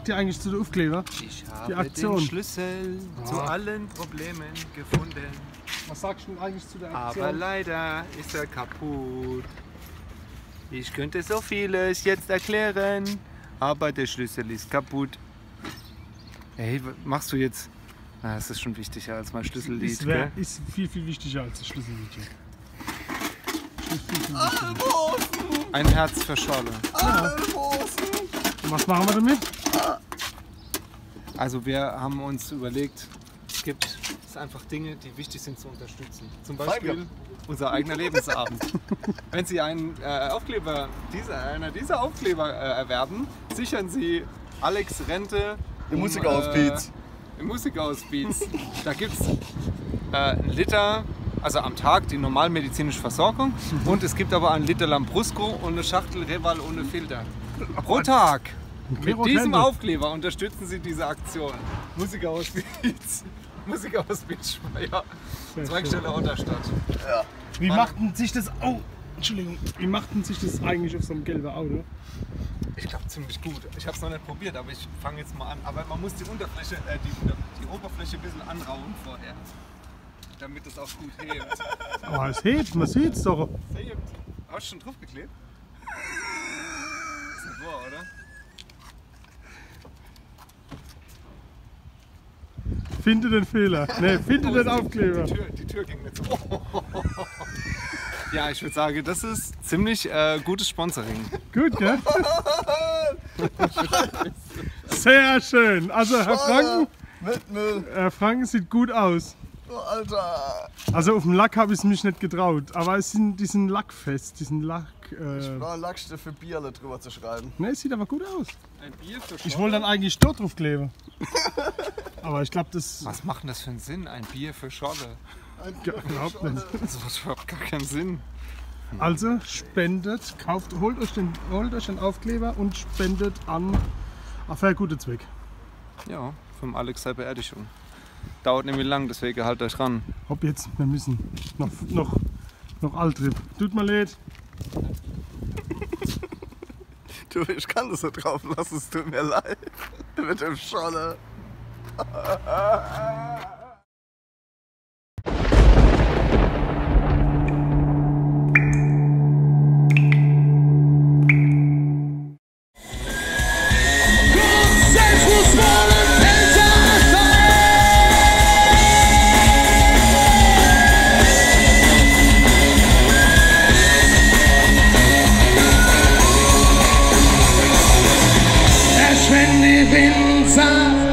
sagt ihr eigentlich zu den Aufkleber? Ich Die habe Aktion. den Schlüssel zu allen Problemen gefunden. Was sagst du denn eigentlich zu der Aktion? Aber leider ist er kaputt. Ich könnte so vieles jetzt erklären, aber der Schlüssel ist kaputt. Hey, was machst du jetzt? Ah, das ist schon wichtiger als mein Schlüssellied. Ist viel, viel wichtiger als das Schlüssellied. Ein Herz für Scholle. Und was machen wir damit? Also wir haben uns überlegt, es gibt einfach Dinge, die wichtig sind zu unterstützen. Zum Beispiel unser eigener Lebensabend. Wenn Sie einen Aufkleber, einer dieser Aufkleber erwerben, sichern Sie Alex Rente Im Musikhaus-Beats. Im Musikhaus-Beats. Da gibt es einen Liter, also am Tag die normalmedizinische Versorgung, und es gibt aber einen Liter Lambrusco und eine Schachtel Reval ohne Filter. Pro Tag. Mit diesem Aufkleber unterstützen Sie diese Aktion. Musikhaus-Beats. Musikhaus-Beats Speyer. Zweigstelle Otterstadt. Ja. Wie macht denn sich das... Oh, Entschuldigung. Wie macht denn sich das eigentlich auf so einem gelben Auto? Ich glaube ziemlich gut. Ich habe es noch nicht probiert, aber ich fange jetzt mal an. Aber man muss die Unterfläche, die Oberfläche ein bisschen anrauen vorher, damit es auch gut hebt. Aber es hebt, man sieht es doch. Es hebt. Hast du schon drauf geklebt? Ist nicht wahr, oder? Finde den Fehler. Ne, finde den Aufkleber. Die Tür ging nicht so. Ja, ich würde sagen, das ist ziemlich gutes Sponsoring. Gut, gell? Sehr schön. Also Herr Franken, Mit Müll. Herr Franken sieht gut aus. Oh, Alter. Also auf dem Lack habe ich es mich nicht getraut. Aber es sind diesen Lackfest, diesen Lack... Ich brauche einen Lackstift für Bierle drüber zu schreiben. Ne, es sieht aber gut aus. Ein Bier für Ich wollte dann eigentlich dort drauf kleben. Aber ich glaube, das Was macht denn das für einen Sinn? Ein Bier für Scholle? glaubt nicht. Das macht überhaupt gar keinen Sinn. Also spendet, holt euch den Aufkleber und spendet an für einen guten Zweck. Ja, vom Alex seine Beerdigung. Dauert nämlich lang, deswegen haltet euch ran. Hopp jetzt, wir müssen noch Altrip. Tut mir leid. Du, ich kann das nicht drauf lassen, es tut mir leid. Mit dem Scholle. Wenn die Wind sagt,